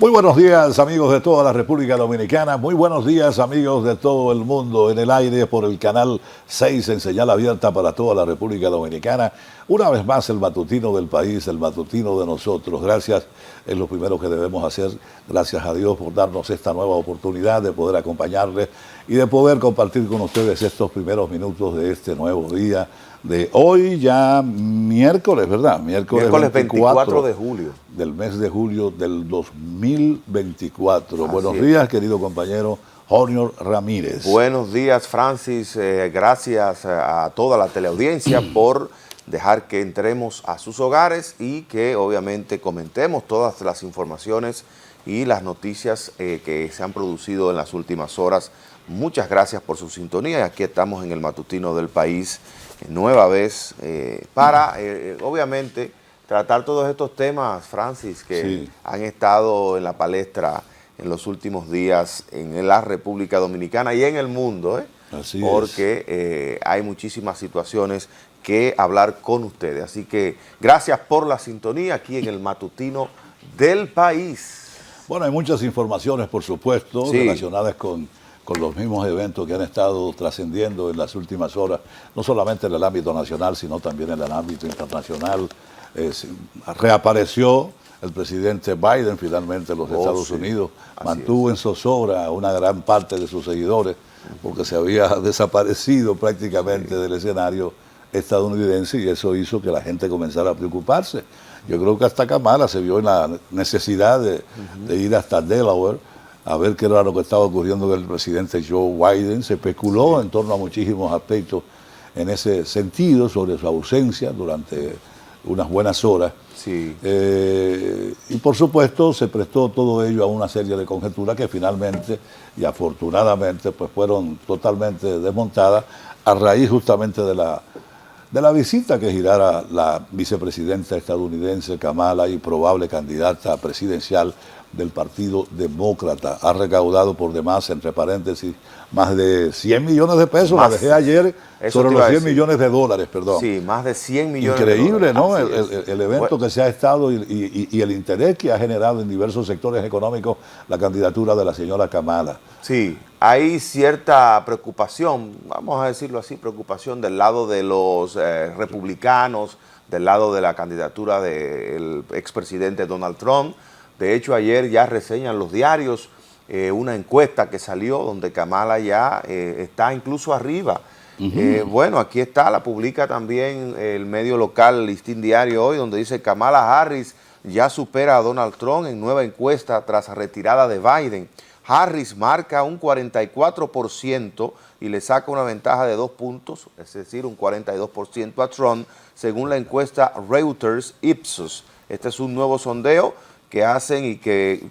Muy buenos días, amigos de toda la República Dominicana. Muy buenos días, amigos de todo el mundo. En el aire por el canal 6 en señal abierta para toda la República Dominicana. Una vez más, el matutino del país, el matutino de nosotros. Gracias, es lo primero que debemos hacer. Gracias a Dios por darnos esta nueva oportunidad de poder acompañarles y de poder compartir con ustedes estos primeros minutos de este nuevo día. De hoy ya miércoles, ¿verdad? Miércoles 24 de julio. Del mes de julio del 2024. Así Buenos es. días, querido compañero Junior Ramírez. Buenos días, Francis. Gracias a toda la teleaudiencia por dejar que entremos a sus hogares y que obviamente comentemos todas las informaciones y las noticias que se han producido en las últimas horas. Muchas gracias por su sintonía y aquí estamos en el matutino del país nueva vez para obviamente tratar todos estos temas, Francis, que Sí. han estado en la palestra en los últimos días en la República Dominicana y en el mundo, Así porque hay muchísimas situaciones que hablar con ustedes. Así que gracias por la sintonía aquí en el matutino del país. Bueno, hay muchas informaciones, por supuesto, Sí. relacionadas con los mismos eventos que han estado trascendiendo en las últimas horas, no solamente en el ámbito nacional, sino también en el ámbito internacional. Reapareció el presidente Biden finalmente en los Estados sí. Unidos, Así mantuvo en zozobra a una gran parte de sus seguidores, porque se había desaparecido prácticamente del escenario estadounidense y eso hizo que la gente comenzara a preocuparse. Yo creo que hasta Kamala se vio en la necesidad de ir hasta Delaware a ver qué era lo que estaba ocurriendo con el presidente Joe Biden. Se especuló en torno a muchísimos aspectos en ese sentido sobre su ausencia durante unas buenas horas. Sí. Y por supuesto se prestó todo ello a una serie de conjeturas que finalmente y afortunadamente pues fueron totalmente desmontadas a raíz justamente de la visita que girara la vicepresidenta estadounidense Kamala y probable candidata presidencial del Partido Demócrata. Ha recaudado por demás, entre paréntesis, más de 100 millones de pesos. Más, la dejé ayer eso sobre te los iba a 100 decir. millones de dólares, perdón. Sí, más de 100 millones Increíble, de dólares. ¿no? Así es. El evento Bueno, que se ha estado y el interés que ha generado en diversos sectores económicos la candidatura de la señora Kamala. sí, hay cierta preocupación, vamos a decirlo así, preocupación del lado de los republicanos, del lado de la candidatura del expresidente Donald Trump. De hecho, ayer ya reseñan los diarios una encuesta que salió donde Kamala ya está incluso arriba. Bueno, aquí está, la publica también el medio local Listín Diario hoy, donde dice Kamala Harris ya supera a Donald Trump en nueva encuesta tras retirada de Biden. Harris marca un 44% y le saca una ventaja de 2 puntos, es decir, un 42% a Trump, según la encuesta Reuters Ipsos. Este es un nuevo sondeo que hacen y que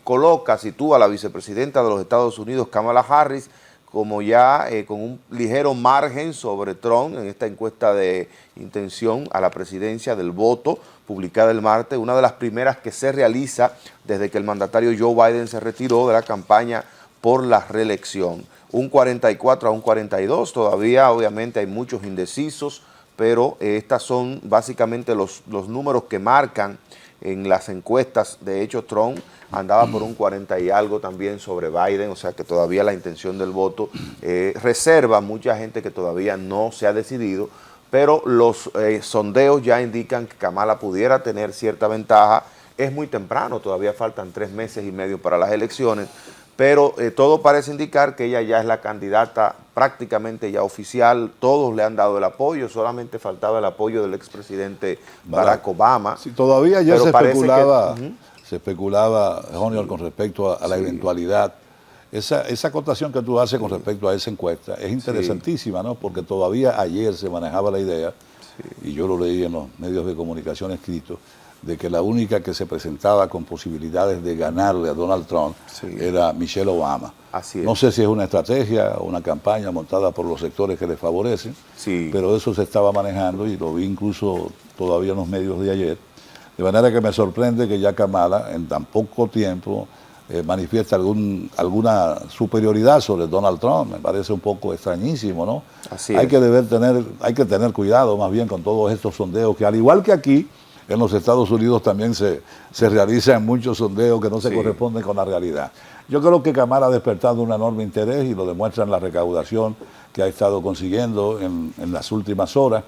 sitúa a la vicepresidenta de los Estados Unidos, Kamala Harris, como ya con un ligero margen sobre Trump en esta encuesta de intención a la presidencia del voto, publicada el martes, una de las primeras que se realiza desde que el mandatario Joe Biden se retiró de la campaña por la reelección. Un 44 a un 42, todavía obviamente hay muchos indecisos, pero estas son básicamente los números que marcan en las encuestas. De hecho, Trump andaba por un 40 y algo también sobre Biden, o sea que todavía la intención del voto reserva mucha gente que todavía no se ha decidido, pero los sondeos ya indican que Kamala pudiera tener cierta ventaja. Es muy temprano, todavía faltan 3 meses y medio para las elecciones, pero todo parece indicar que ella ya es la candidata prácticamente ya oficial. Todos le han dado el apoyo, solamente faltaba el apoyo del expresidente Barack Obama. Sí, todavía ya pero se parece especulaba, que, se especulaba, Junior, con respecto a la eventualidad. Esa acotación que tú haces con respecto a esa encuesta es interesantísima, ¿no? Porque todavía ayer se manejaba la idea, y yo lo leí en los medios de comunicación escritos, de que la única que se presentaba con posibilidades de ganarle a Donald Trump era Michelle Obama. Así es. No sé si es una estrategia o una campaña montada por los sectores que le favorecen, pero eso se estaba manejando y lo vi incluso todavía en los medios de ayer. De manera que me sorprende que ya Kamala en tan poco tiempo manifiesta alguna superioridad sobre Donald Trump. Me parece un poco extrañísimo, ¿no? Así hay es. que tener cuidado más bien con todos estos sondeos que, al igual que aquí, en los Estados Unidos también se realizan muchos sondeos que no se Sí. corresponden con la realidad. Yo creo que Kamala ha despertado un enorme interés y lo demuestra en la recaudación que ha estado consiguiendo en las últimas horas,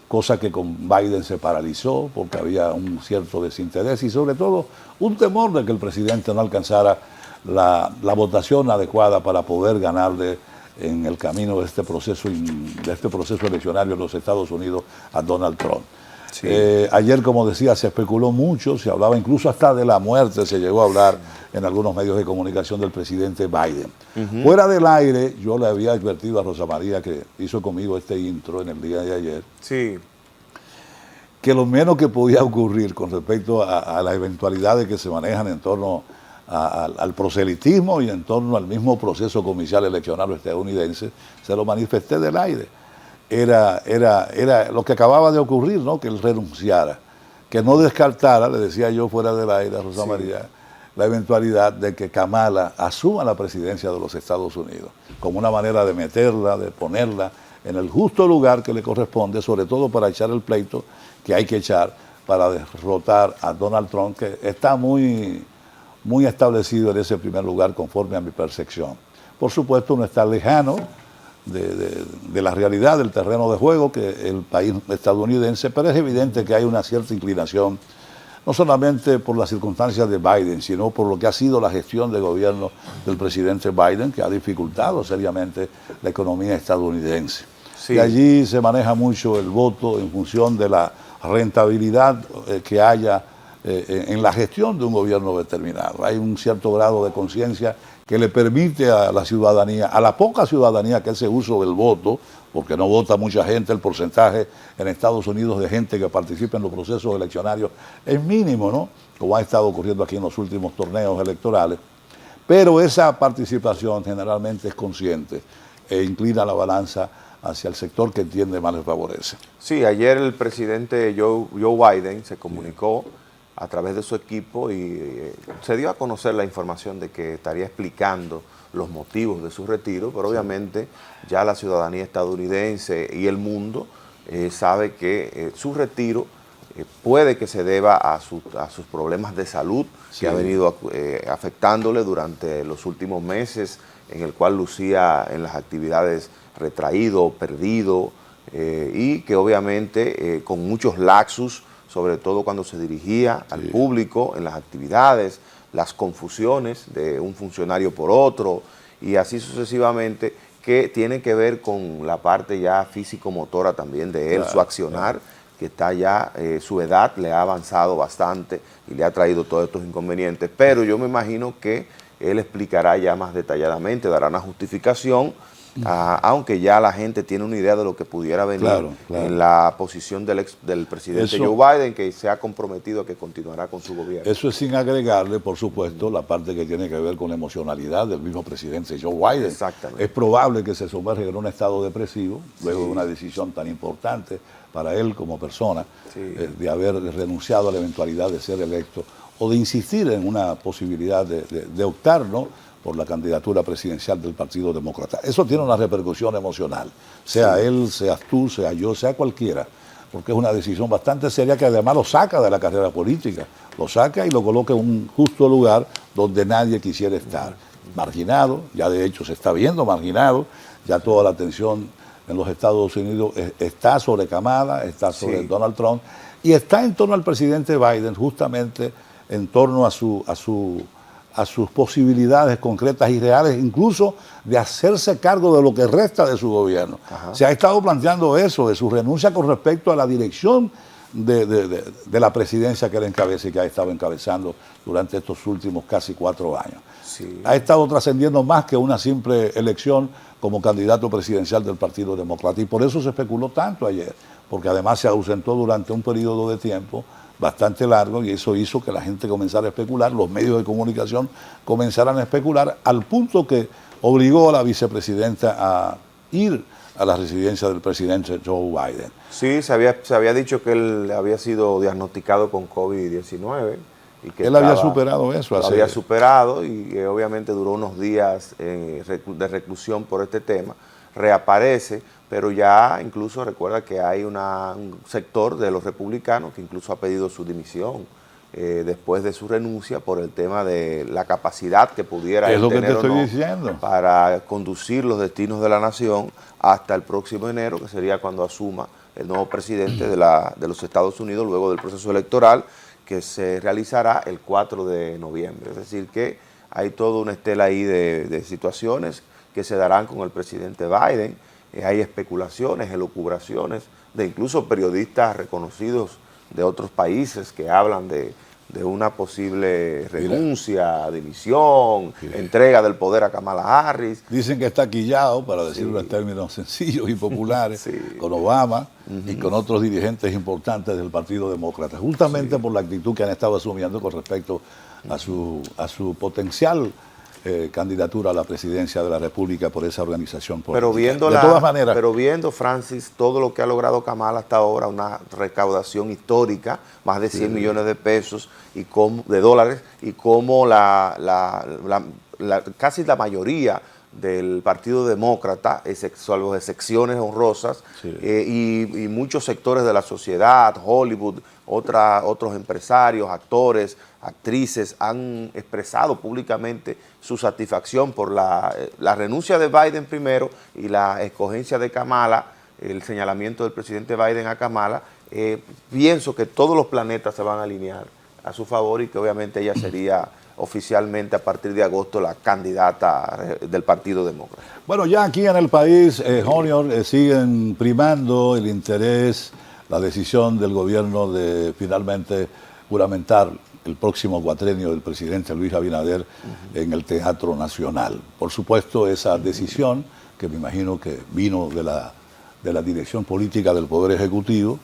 cosa que con Biden se paralizó porque había un cierto desinterés y sobre todo un temor de que el presidente no alcanzara la votación adecuada para poder ganarle en el camino de este proceso eleccionario en los Estados Unidos a Donald Trump. Sí. Ayer, como decía, se especuló mucho, se hablaba incluso hasta de la muerte, se llegó a hablar en algunos medios de comunicación del presidente Biden. Fuera del aire, yo le había advertido a Rosa María, que hizo conmigo este intro en el día de ayer, Sí. que lo menos que podía ocurrir con respecto a las eventualidades que se manejan en torno al proselitismo y en torno al mismo proceso comercial eleccionario estadounidense, se lo manifesté del aire. Era lo que acababa de ocurrir, ¿no? Que él renunciara, que no descartara, le decía yo fuera del aire a Rosa Sí. María, la eventualidad de que Kamala asuma la presidencia de los Estados Unidos, como una manera de meterla, de ponerla en el justo lugar que le corresponde, sobre todo para echar el pleito que hay que echar para derrotar a Donald Trump, que está muy establecido en ese primer lugar conforme a mi percepción. Por supuesto, no está lejano de la realidad del terreno de juego que el país estadounidense, pero es evidente que hay una cierta inclinación, no solamente por las circunstancias de Biden, sino por lo que ha sido la gestión de gobierno del presidente Biden, que ha dificultado seriamente la economía estadounidense. Sí. Y allí se maneja mucho el voto en función de la rentabilidad que haya en la gestión de un gobierno determinado. Hay un cierto grado de conciencia que le permite a la ciudadanía, a la poca ciudadanía que hace uso del voto, porque no vota mucha gente, el porcentaje en Estados Unidos de gente que participa en los procesos eleccionarios es mínimo, ¿no? Como ha estado ocurriendo aquí en los últimos torneos electorales. Pero esa participación generalmente es consciente e inclina la balanza hacia el sector que entiende más le favorece. Sí, ayer el presidente Joe Biden se comunicó a través de su equipo y se dio a conocer la información de que estaría explicando los motivos de su retiro, pero obviamente ya la ciudadanía estadounidense y el mundo sabe que su retiro puede que se deba a sus problemas de salud que ha venido afectándole durante los últimos meses, en el cual lucía en las actividades retraído, perdido, y que obviamente con muchos laxus, sobre todo cuando se dirigía al público en las actividades, las confusiones de un funcionario por otro y así sucesivamente, que tiene que ver con la parte ya físico-motora también de él, su accionar, que está ya, su edad le ha avanzado bastante y le ha traído todos estos inconvenientes, pero yo me imagino que él explicará ya más detalladamente, dará una justificación, aunque ya la gente tiene una idea de lo que pudiera venir en la posición del presidente Joe Biden, que se ha comprometido a que continuará con su gobierno. Eso es sin agregarle, por supuesto, la parte que tiene que ver con la emocionalidad del mismo presidente Joe Biden. Exactamente. Es probable que se sumerja en un estado depresivo, luego de una decisión tan importante para él como persona, de haber renunciado a la eventualidad de ser electo o de insistir en una posibilidad de optar, ¿no?, por la candidatura presidencial del Partido Demócrata. Eso tiene una repercusión emocional, sea él, seas tú, sea yo, sea cualquiera, porque es una decisión bastante seria que además lo saca de la carrera política, lo saca y lo coloca en un justo lugar donde nadie quisiera estar. Marginado, ya de hecho se está viendo marginado, ya toda la atención en los Estados Unidos está sobre Kamala, está sobre Donald Trump y está en torno al presidente Biden, justamente en torno a sus posibilidades concretas y reales, incluso de hacerse cargo de lo que resta de su gobierno. Se ha estado planteando eso, de su renuncia con respecto a la dirección de la presidencia que él encabeza y que ha estado encabezando durante estos últimos casi 4 años. Ha estado trascendiendo más que una simple elección como candidato presidencial del Partido Demócrata y por eso se especuló tanto ayer, porque además se ausentó durante un periodo de tiempo bastante largo y eso hizo que la gente comenzara a especular, los medios de comunicación comenzaran a especular al punto que obligó a la vicepresidenta a ir a la residencia del presidente Joe Biden. Sí, se había dicho que él había sido diagnosticado con COVID-19 y que él había superado eso. Lo había superado y obviamente duró unos días de reclusión por este tema. reaparece, pero ya incluso recuerda que hay un sector de los republicanos que incluso ha pedido su dimisión después de su renuncia por el tema de la capacidad que pudiera Es lo que tener te o estoy no diciendo. para conducir los destinos de la nación hasta el próximo enero, que sería cuando asuma el nuevo presidente de los Estados Unidos luego del proceso electoral que se realizará el 4 de noviembre. Es decir que hay toda una estela ahí de situaciones que se darán con el presidente Biden. Hay especulaciones, elucubraciones de incluso periodistas reconocidos de otros países que hablan de una posible renuncia, dimisión, entrega del poder a Kamala Harris. Dicen que está quillado, para decirlo en términos sencillos y populares, con Obama y con otros dirigentes importantes del Partido Demócrata, justamente por la actitud que han estado asumiendo con respecto a su potencial candidatura a la presidencia de la República por esa organización política. De todas maneras, pero viendo, Francis, todo lo que ha logrado Kamala hasta ahora, una recaudación histórica, más de 100 millones de pesos de dólares, y como casi la mayoría del Partido Demócrata, salvo excepciones honrosas, y muchos sectores de la sociedad, Hollywood, otros empresarios, actores, actrices, han expresado públicamente su satisfacción por la renuncia de Biden primero y la escogencia de Kamala, el señalamiento del presidente Biden a Kamala. Pienso que todos los planetas se van a alinear a su favor y que obviamente ella sería oficialmente a partir de agosto la candidata del Partido Demócrata. Bueno, ya aquí en el país, Junior, siguen primando el interés, la decisión del gobierno de finalmente juramentar el próximo cuatrenio del presidente Luis Abinader en el Teatro Nacional. Por supuesto, esa decisión, que me imagino que vino de la dirección política del Poder Ejecutivo,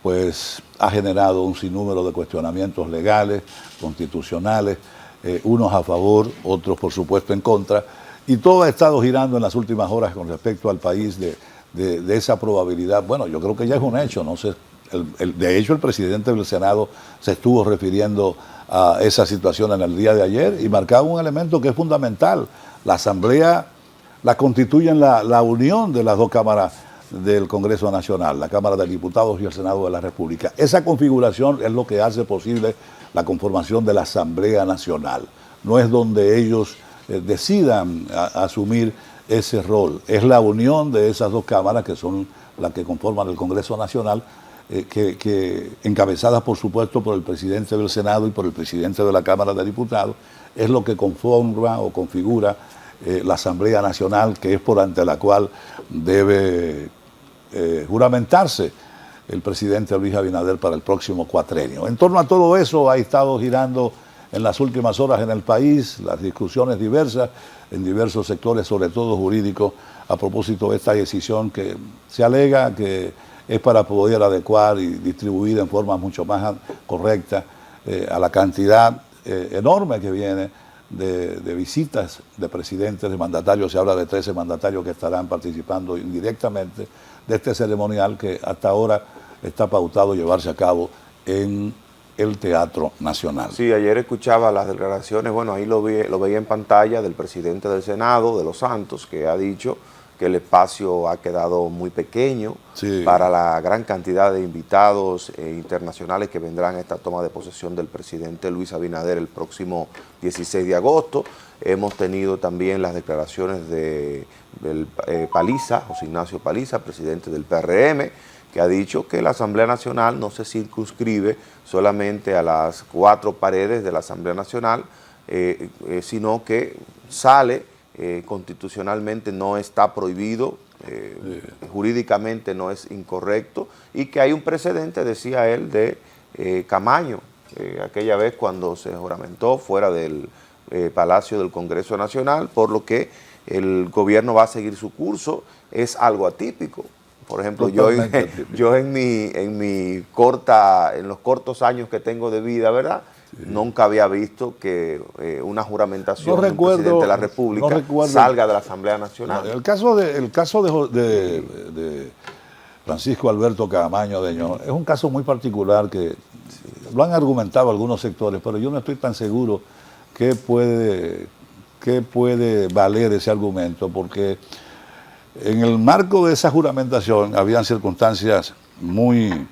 pues ha generado un sinnúmero de cuestionamientos legales, constitucionales, unos a favor, otros por supuesto en contra, y todo ha estado girando en las últimas horas con respecto al país de esa probabilidad. Bueno, yo creo que ya es un hecho, no sé. De hecho, el presidente del Senado se estuvo refiriendo a esa situación en el día de ayer y marcaba un elemento que es fundamental. La Asamblea la constituyen la unión de las dos cámaras del Congreso Nacional, la Cámara de Diputados y el Senado de la República. Esa configuración es lo que hace posible la conformación de la Asamblea Nacional. No es donde ellos decidan asumir ese rol. Es la unión de esas dos cámaras que son las que conforman el Congreso Nacional, que encabezadas por supuesto por el presidente del Senado y por el presidente de la Cámara de Diputados, es lo que conforma o configura la Asamblea Nacional, que es por ante la cual debe juramentarse el presidente Luis Abinader para el próximo cuatrenio. En torno a todo eso ha estado girando en las últimas horas en el país las discusiones diversas en diversos sectores, sobre todo jurídicos, a propósito de esta decisión que se alega que es para poder adecuar y distribuir en forma mucho más correcta a la cantidad enorme que viene de visitas de presidentes, de mandatarios. Se habla de 13 mandatarios que estarán participando indirectamente de este ceremonial que hasta ahora está pautado llevarse a cabo en el Teatro Nacional. Sí, ayer escuchaba las declaraciones, bueno, ahí lo veía en pantalla, del presidente del Senado, de los Santos, que ha dicho que el espacio ha quedado muy pequeño para la gran cantidad de invitados internacionales que vendrán a esta toma de posesión del presidente Luis Abinader el próximo 16 de agosto. Hemos tenido también las declaraciones del Paliza, José Ignacio Paliza, presidente del PRM, que ha dicho que la Asamblea Nacional no se circunscribe solamente a las 4 paredes de la Asamblea Nacional, sino que sale constitucionalmente, no está prohibido, jurídicamente no es incorrecto, y que hay un precedente, decía él, de Camaño, aquella vez cuando se juramentó fuera del Palacio del Congreso Nacional, por lo que el gobierno va a seguir su curso. Es algo atípico. Por ejemplo, yo en los cortos años que tengo de vida, ¿verdad? Sí. Nunca había visto que una juramentación del presidente de la República salga de la Asamblea Nacional. El caso de Francisco Alberto Camaño Deño es un caso muy particular que lo han argumentado algunos sectores, pero yo no estoy tan seguro que puede valer ese argumento, porque En el marco de esa juramentación habían circunstancias muy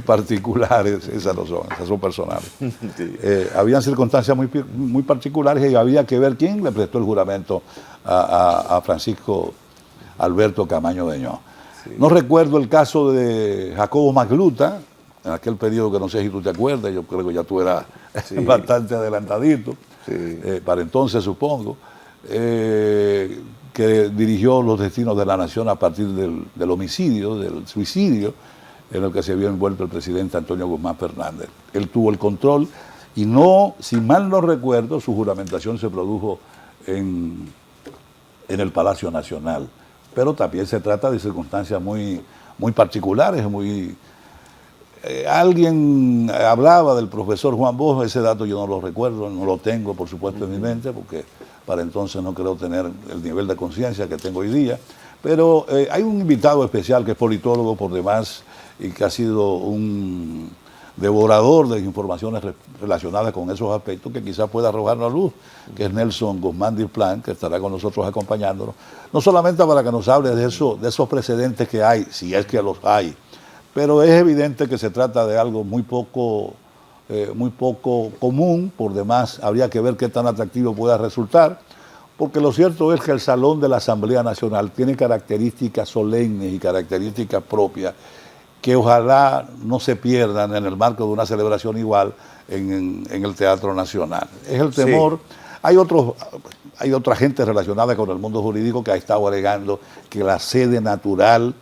particulares, esas son personales. Sí. Habían circunstancias muy particulares y había que ver quién le prestó el juramento a Francisco Alberto Camaño Deñó. Sí. No recuerdo el caso de Jacobo Magluta, en aquel periodo que no sé si tú te acuerdas, yo creo que ya tú eras bastante adelantadito, para entonces supongo, que dirigió los destinos de la nación a partir del homicidio, del suicidio, en el que se vio envuelto el presidente Antonio Guzmán Fernández. Él tuvo el control y no, si mal no recuerdo, su juramentación se produjo en el Palacio Nacional. Pero también se trata de circunstancias muy particulares, alguien hablaba del profesor Juan Bosch, ese dato yo no lo recuerdo, no lo tengo por supuesto en mi mente, porque para entonces no creo tener el nivel de conciencia que tengo hoy día, pero hay un invitado especial que es politólogo por demás y que ha sido un devorador de informaciones relacionadas con esos aspectos que quizás pueda arrojarnos a luz, que es Nelson Guzmán Displan, que estará con nosotros acompañándonos, no solamente para que nos hable de esos precedentes que hay, si es que los hay, pero es evidente que se trata de algo muy poco común, por demás habría que ver qué tan atractivo pueda resultar, porque lo cierto es que el Salón de la Asamblea Nacional tiene características solemnes y características propias que ojalá no se pierdan en el marco de una celebración igual en el Teatro Nacional. Es el temor. Sí. Hay otra gente relacionada con el mundo jurídico que ha estado alegando que la sede natural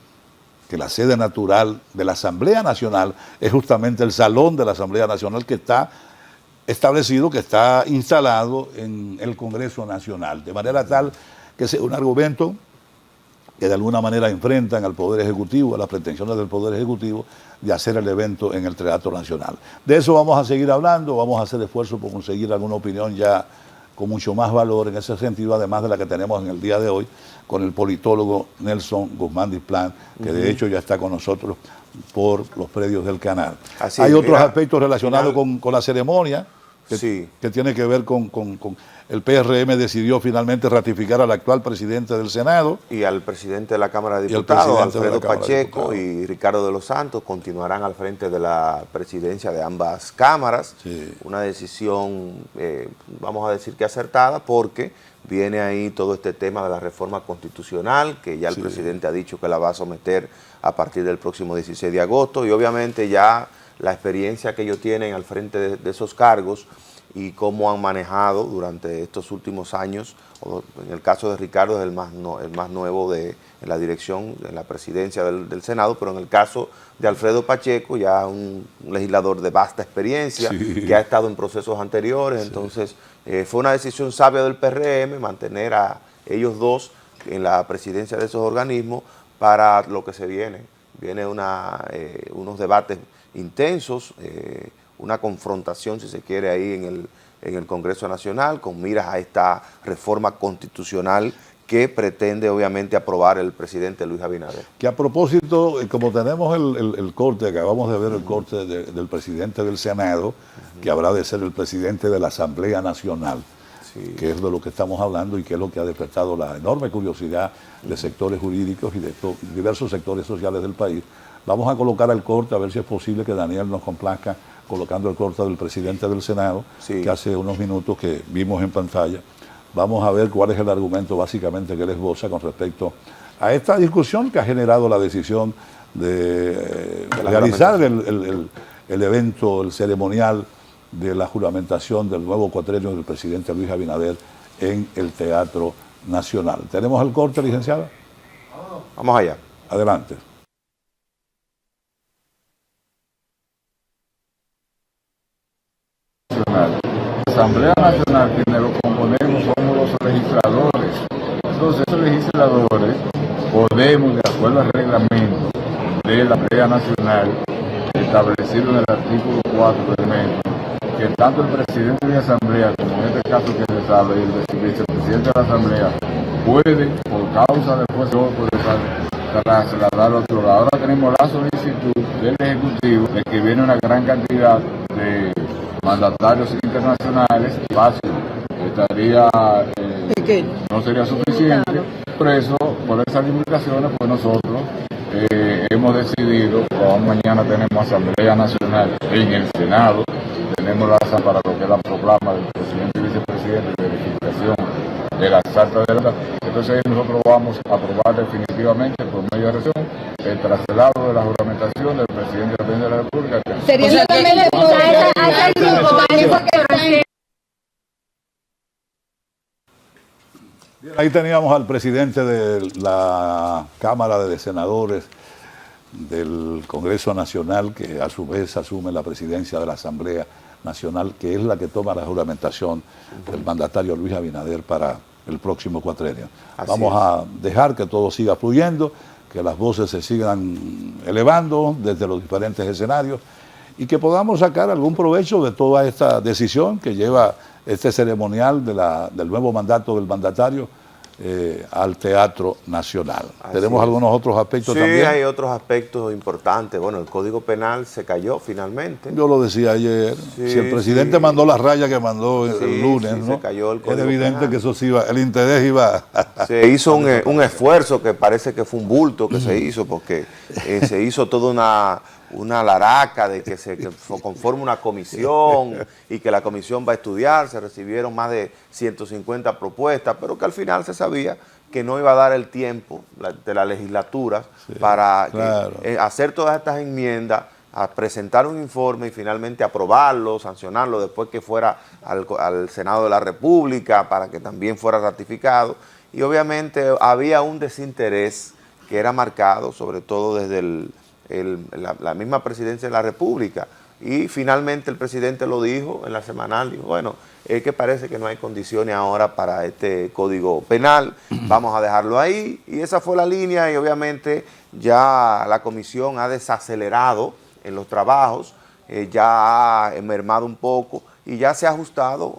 de la Asamblea Nacional es justamente el Salón de la Asamblea Nacional, que está establecido, que está instalado en el Congreso Nacional, de manera tal que es un argumento que de alguna manera enfrentan al Poder Ejecutivo, a las pretensiones del Poder Ejecutivo de hacer el evento en el Teatro Nacional. De eso vamos a seguir hablando, vamos a hacer esfuerzo por conseguir alguna opinión ya con mucho más valor en ese sentido, además de la que tenemos en el día de hoy con el politólogo Nelson Guzmán Displan, que de hecho ya está con nosotros por los predios del canal. Así hay otros aspectos relacionados con la ceremonia, que tiene que ver con el PRM decidió finalmente ratificar al actual presidente del Senado. Y al presidente de la Cámara de Diputados, Alfredo Pacheco y Ricardo de los Santos, continuarán al frente de la presidencia de ambas cámaras. Sí. Una decisión, vamos a decir que acertada, porque viene ahí todo este tema de la reforma constitucional, que ya el presidente ha dicho que la va a someter a partir del próximo 16 de agosto, y obviamente ya la experiencia que ellos tienen al frente de esos cargos y cómo han manejado durante estos últimos años, o en el caso de Ricardo es el más nuevo en la dirección, en la presidencia del Senado, pero en el caso de Alfredo Pacheco, ya un legislador de vasta experiencia, que ha estado en procesos anteriores, entonces fue una decisión sabia del PRM mantener a ellos dos en la presidencia de esos organismos para lo que se viene. Viene unos debates intensos, una confrontación, si se quiere, ahí en el Congreso Nacional, con miras a esta reforma constitucional que pretende, obviamente, aprobar el presidente Luis Abinader. Que a propósito, como tenemos el corte, acabamos de ver el corte del presidente del Senado, que habrá de ser el presidente de la Asamblea Nacional, que es de lo que estamos hablando y que es lo que ha despertado la enorme curiosidad de sectores jurídicos y de diversos sectores sociales del país. Vamos a colocar el corte, a ver si es posible que Daniel nos complazca colocando el corte del presidente del Senado, que hace unos minutos que vimos en pantalla. Vamos a ver cuál es el argumento básicamente que él esboza con respecto a esta discusión que ha generado la decisión de realizar el evento, el ceremonial de la juramentación del nuevo cuatrenio del presidente Luis Abinader en el Teatro Nacional. ¿Tenemos el corte, licenciada? Vamos allá. Adelante. La Asamblea Nacional, quienes lo componemos somos los legisladores. Entonces, esos legisladores podemos, de acuerdo al reglamento de la Asamblea Nacional, establecido en el artículo 4 del MEN, que tanto el presidente de la Asamblea, como en este caso que se sabe, y el vicepresidente de la Asamblea, pueden, por causa de fuerza, trasladar al otro lado. Ahora tenemos la solicitud del Ejecutivo de que viene una gran cantidad de mandatarios internacionales. Fácil, estaría Pequeño. No sería suficiente. Claro. Por eso, por esas limitaciones, pues nosotros hemos decidido, como mañana tenemos Asamblea Nacional en el Senado, tenemos la asamblea para lo que es la proclama del presidente y vicepresidente de verificación de las actas de la... Entonces nosotros vamos a aprobar definitivamente por medio de resolución el traslado de la juramentación del presidente de la República. Sería solamente Ahí teníamos al presidente de la Cámara de Senadores del Congreso Nacional, que a su vez asume la presidencia de la Asamblea Nacional, que es la que toma la juramentación del mandatario Luis Abinader para el próximo cuatrenio. Vamos a dejar que todo siga fluyendo, que las voces se sigan elevando desde los diferentes escenarios y que podamos sacar algún provecho de toda esta decisión que lleva este ceremonial del nuevo mandato del mandatario al Teatro Nacional. ¿Tenemos algunos otros aspectos también? Sí, hay otros aspectos importantes. Bueno, el Código Penal se cayó finalmente. Yo lo decía ayer. Sí, si el presidente mandó la raya que mandó el lunes, sí, ¿no? se cayó el es Código evidente Penal. que eso sí iba, el interés iba... Se hizo un esfuerzo que parece que fue un bulto que se hizo, porque se hizo toda una laraca de que se conforme una comisión y que la comisión va a estudiar. Se recibieron más de 150 propuestas, pero que al final se sabía que no iba a dar el tiempo de las legislaturas para hacer todas estas enmiendas, a presentar un informe y finalmente aprobarlo, sancionarlo, después que fuera al Senado de la República para que también fuera ratificado. Y obviamente había un desinterés que era marcado, sobre todo desde la misma presidencia de la República. Y finalmente el presidente lo dijo en la semanal, dijo, bueno, es que parece que no hay condiciones ahora para este Código Penal, vamos a dejarlo ahí. Y esa fue la línea y obviamente ya la comisión ha desacelerado en los trabajos, ya ha mermado un poco y ya se ha ajustado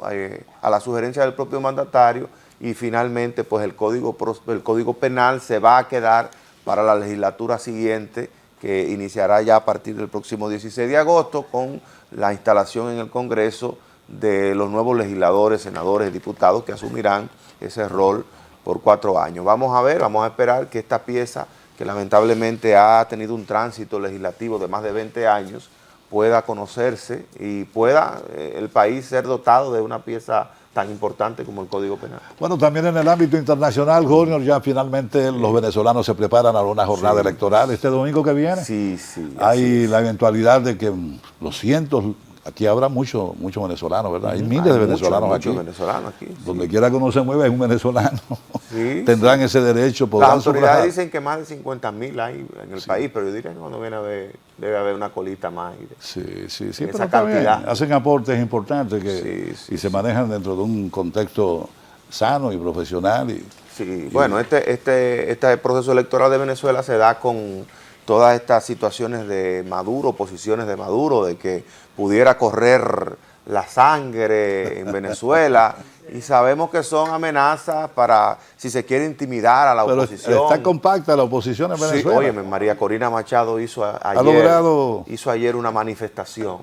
a la sugerencia del propio mandatario y finalmente pues el Código Penal se va a quedar para la legislatura siguiente, que iniciará ya a partir del próximo 16 de agosto con la instalación en el Congreso de los nuevos legisladores, senadores, diputados que asumirán ese rol por 4 años. Vamos a ver, vamos a esperar que esta pieza, que lamentablemente ha tenido un tránsito legislativo de más de 20 años, pueda conocerse y pueda el país ser dotado de una pieza tan importante como el Código Penal. Bueno, también en el ámbito internacional, Junior, ya finalmente los venezolanos se preparan a una jornada electoral este domingo que viene. Sí, sí. Hay la eventualidad de que los cientos, aquí habrá muchos venezolanos, ¿verdad? Hay miles de venezolanos aquí. Muchos venezolanos aquí. Donde quiera que uno se mueva es un venezolano. Sí, Tendrán ese derecho, Las podrán autoridades sufragar. dicen que más de 50.000 hay en el país, pero yo diría que cuando viene a ver, debe haber una colita más. Sí, esa pero está bien. cantidad. Hacen aportes importantes que, y se manejan dentro de un contexto sano y profesional. Bueno, este proceso electoral de Venezuela se da con todas estas situaciones de Maduro, posiciones de Maduro, de que pudiera correr la sangre en Venezuela, y sabemos que son amenazas para, si se quiere intimidar a la oposición. Pero está compacta la oposición en Venezuela. Sí, óyeme, María Corina Machado hizo ayer una manifestación.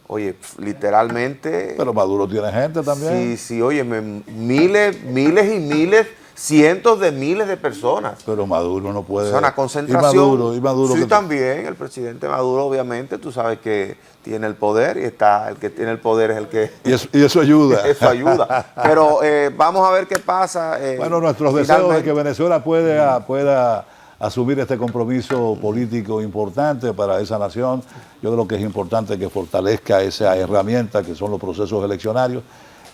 Oye, literalmente... Pero Maduro tiene gente también. Sí, óyeme, miles y miles, cientos de miles de personas. Pero Maduro no puede... Es una concentración. Y Maduro sí, que... también, el presidente Maduro, obviamente, tú sabes que tiene el poder, y el que tiene el poder es el que... Y eso ayuda. Eso ayuda. Pero vamos a ver qué pasa. Bueno, nuestros deseos de que Venezuela pueda asumir este compromiso político importante para esa nación. Yo creo que es importante que fortalezca esa herramienta que son los procesos eleccionarios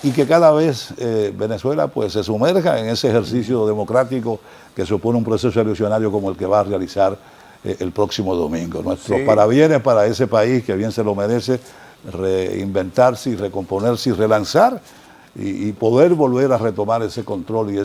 y que cada vez Venezuela pues se sumerja en ese ejercicio democrático que supone un proceso eleccionario como el que va a realizar el próximo domingo. Nuestros parabienes para ese país que bien se lo merece, reinventarse y recomponerse y relanzar y poder volver a retomar ese control y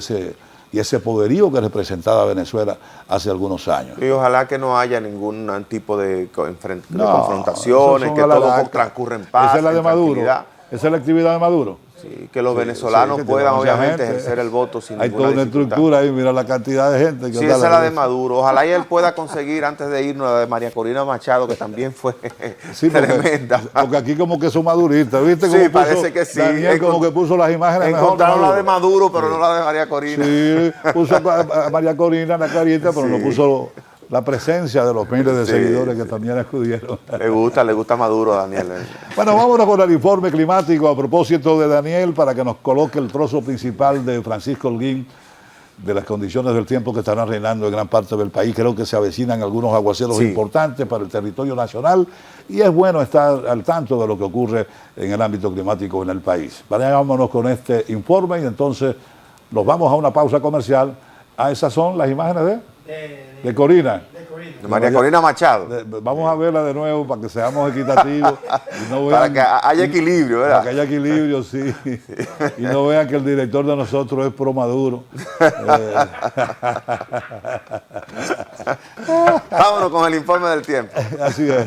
ese poderío que representaba Venezuela hace algunos años. Y ojalá que no haya ningún tipo de confrontaciones, que todo transcurra en paz. Esa es la de Maduro. Esa es la actividad de Maduro. Sí, que los venezolanos que puedan mucha obviamente gente. ejercer el voto sin Hay ninguna toda una dificultad. estructura ahí, mira la cantidad de gente. Sí, esa es la de Maduro. Ojalá y él pueda conseguir antes de irnos la de María Corina Machado, que también fue Sí, tremenda. porque aquí como que son maduristas, ¿viste? Sí, Como parece que sí. Daniel como que puso las imágenes mejor de Encontraron la de Maduro. Maduro, pero no la de María Corina. Sí, puso a María Corina en la carita, pero no puso la presencia de los miles de seguidores que también acudieron. Le gusta Maduro a Daniel. Bueno, vámonos con el informe climático a propósito de Daniel para que nos coloque el trozo principal de Francisco Holguín de las condiciones del tiempo que estarán reinando en gran parte del país. Creo que se avecinan algunos aguaceros importantes para el territorio nacional y es bueno estar al tanto de lo que ocurre en el ámbito climático en el país. Vámonos con este informe y entonces nos vamos a una pausa comercial. Esas son las imágenes de Corina. De María Corina Machado. Vamos a verla de nuevo para que seamos equitativos. Y no vean, Para que haya equilibrio, ¿verdad? para que haya equilibrio, sí. Y no vean que el director de nosotros es pro Maduro. Vámonos con el informe del tiempo. Así es.